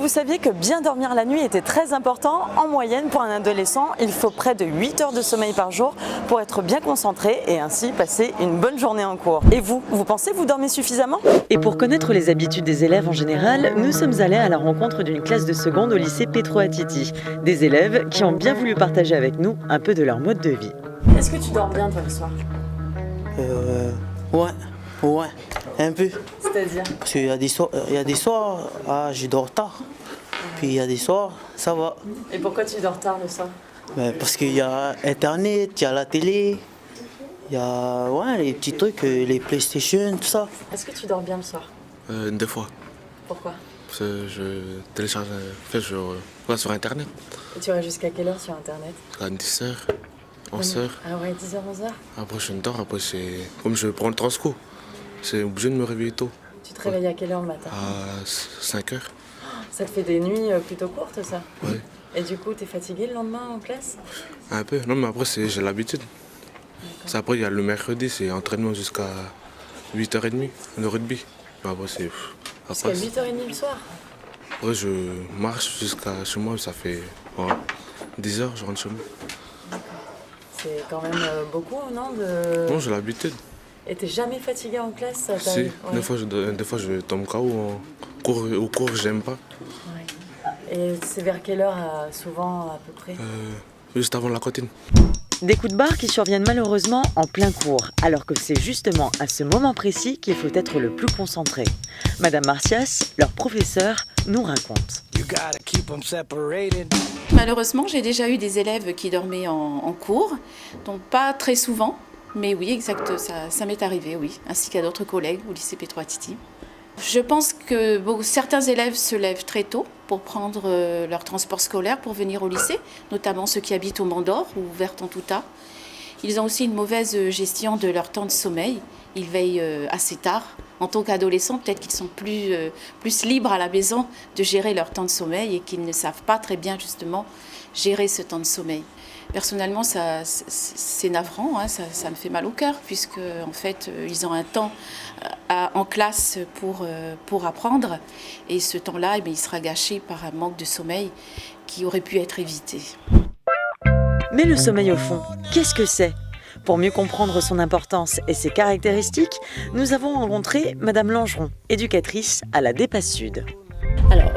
vous saviez que bien dormir la nuit était très important? En moyenne, pour un adolescent, il faut près de 8 heures de sommeil par jour pour être bien concentré et ainsi passer une bonne journée en cours. Et vous pensez que vous dormez suffisamment? Et pour connaître les habitudes des élèves en général, nous sommes allés à la rencontre d'une classe de seconde au lycée Petro Attiti. Des élèves qui ont bien voulu partager avec nous un peu de leur mode de vie. Est-ce que tu dors bien toi le soir? Ouais, un peu. C'est-à-dire? Parce qu'il y a des soirs, je dors tard. Puis il y a des soirs, ça va. Et pourquoi tu dors tard le soir? Parce qu'il y a Internet, il y a la télé, il y a les petits trucs, les PlayStation, tout ça. Est-ce que tu dors bien le soir? Des fois. Pourquoi? Parce que je télécharge, je vais sur Internet. Et tu vas jusqu'à quelle heure sur Internet? À 10h, 11h. Ah ouais, 10h, 11h. Après, je dors. Après, comme je prends le transco, c'est obligé de me réveiller tôt. Tu te réveilles à quelle heure le matin? À 5h. Ça te fait des nuits plutôt courtes, ça? Oui. Et du coup, t'es fatigué le lendemain en classe? Un peu. Non, mais après, j'ai l'habitude. Après, il y a le mercredi, c'est entraînement jusqu'à 8h30, le rugby. Après, c'est... Jusqu'à 8h30 le soir? Après, je marche jusqu'à chez moi, ça fait 10h, je rentre chez moi. C'est quand même beaucoup, non Non, j'ai l'habitude. Et t'es jamais fatigué en classe, ça Si, ouais. des fois, je tombe KO en cours. Au cours, j'aime pas. Ouais. Et c'est vers quelle heure, souvent, à peu près? Juste avant la cantine. Des coups de barre qui surviennent malheureusement en plein cours, alors que c'est justement à ce moment précis qu'il faut être le plus concentré. Madame Martias, leur professeure, nous raconte. Malheureusement, j'ai déjà eu des élèves qui dormaient en cours, donc pas très souvent, mais oui, exact, ça m'est arrivé, oui, ainsi qu'à d'autres collègues au lycée Petro Attiti. Je pense que certains élèves se lèvent très tôt pour prendre leur transport scolaire pour venir au lycée, notamment ceux qui habitent au Mont d'Or ou Verton-Toutat. Ils ont aussi une mauvaise gestion de leur temps de sommeil. Ils veillent assez tard. En tant qu'adolescents, peut-être qu'ils sont plus libres à la maison de gérer leur temps de sommeil et qu'ils ne savent pas très bien justement gérer ce temps de sommeil. Personnellement, c'est navrant, hein, ça me fait mal au cœur, puisque en fait, ils ont un temps en classe pour apprendre, et ce temps-là, il sera gâché par un manque de sommeil qui aurait pu être évité. Mais le sommeil au fond, qu'est-ce que c'est? Pour mieux comprendre son importance et ses caractéristiques, nous avons rencontré Madame Langeron, éducatrice à la DEPA Sud. Alors,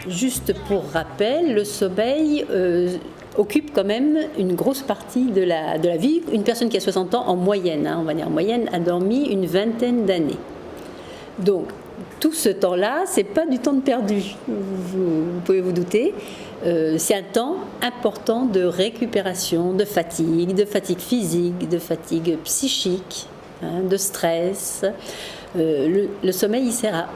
juste pour rappel, le sommeil occupe quand même une grosse partie de la vie. Une personne qui a 60 ans, en moyenne, on va dire en moyenne, a dormi une vingtaine d'années. Donc, tout ce temps-là, c'est pas du temps de perdu, vous pouvez vous douter. C'est un temps important de récupération, de fatigue physique, de fatigue psychique, de stress. Le sommeil, il sert à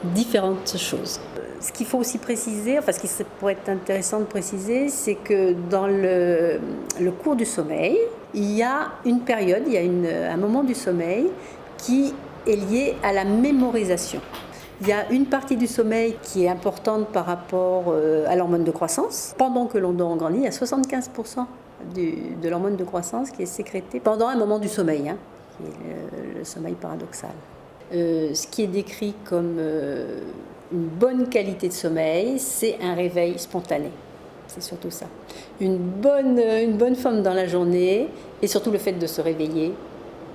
différentes choses. Ce qu'il faut aussi préciser, ce qui pourrait être intéressant de préciser, c'est que dans le cours du sommeil, il y a une période, un moment du sommeil qui est lié à la mémorisation. Il y a une partie du sommeil qui est importante par rapport à l'hormone de croissance. Pendant que l'on dort en grandit, il y a 75% de l'hormone de croissance qui est sécrétée pendant un moment du sommeil, qui est le sommeil paradoxal. Ce qui est décrit comme une bonne qualité de sommeil, c'est un réveil spontané. C'est surtout ça. Une bonne forme dans la journée et surtout le fait de se réveiller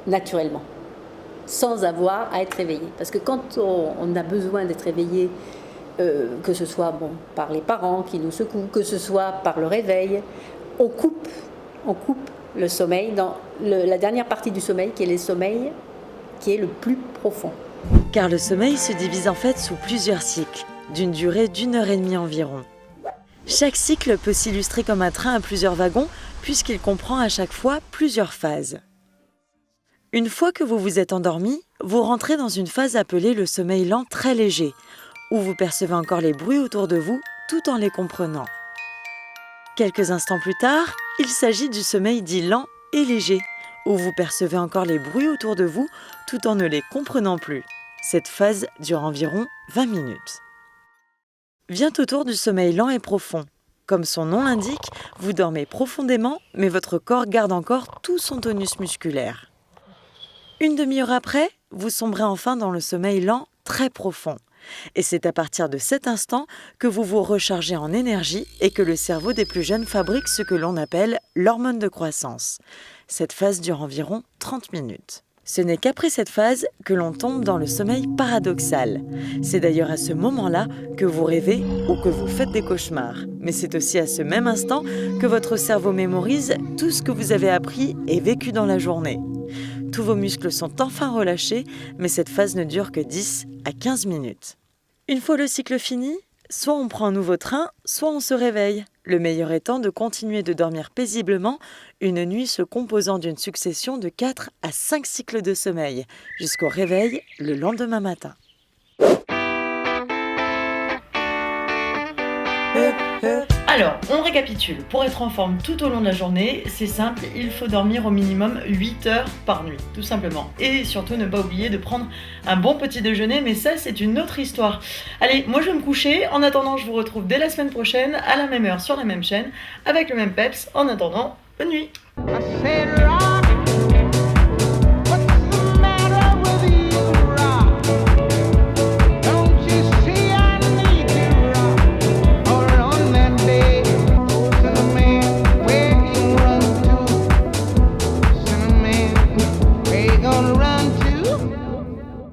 naturellement, sans avoir à être réveillé. Parce que quand on a besoin d'être réveillé, que ce soit par les parents qui nous secouent, que ce soit par le réveil, on coupe le sommeil dans la dernière partie du sommeil qui est le sommeil qui est le plus profond. Car le sommeil se divise en fait sous plusieurs cycles, d'une durée d'1h30 environ. Chaque cycle peut s'illustrer comme un train à plusieurs wagons, puisqu'il comprend à chaque fois plusieurs phases. Une fois que vous vous êtes endormi, vous rentrez dans une phase appelée le sommeil lent très léger, où vous percevez encore les bruits autour de vous tout en les comprenant. Quelques instants plus tard, il s'agit du sommeil dit lent et léger, où vous percevez encore les bruits autour de vous tout en ne les comprenant plus. Cette phase dure environ 20 minutes. Vient au tour du sommeil lent et profond. Comme son nom l'indique, vous dormez profondément, mais votre corps garde encore tout son tonus musculaire. Une demi-heure après, vous sombrez enfin dans le sommeil lent très profond. Et c'est à partir de cet instant que vous vous rechargez en énergie et que le cerveau des plus jeunes fabrique ce que l'on appelle l'hormone de croissance. Cette phase dure environ 30 minutes. Ce n'est qu'après cette phase que l'on tombe dans le sommeil paradoxal. C'est d'ailleurs à ce moment-là que vous rêvez ou que vous faites des cauchemars. Mais c'est aussi à ce même instant que votre cerveau mémorise tout ce que vous avez appris et vécu dans la journée. Tous vos muscles sont enfin relâchés, mais cette phase ne dure que 10 à 15 minutes. Une fois le cycle fini, soit on prend un nouveau train, soit on se réveille. Le meilleur étant de continuer de dormir paisiblement, une nuit se composant d'une succession de 4 à 5 cycles de sommeil, jusqu'au réveil le lendemain matin. Alors, on récapitule. Pour être en forme tout au long de la journée, c'est simple, il faut dormir au minimum 8 heures par nuit, tout simplement. Et surtout, ne pas oublier de prendre un bon petit déjeuner, mais ça, c'est une autre histoire. Allez, moi je vais me coucher. En attendant, je vous retrouve dès la semaine prochaine, à la même heure, sur la même chaîne, avec le même peps. En attendant, bonne nuit.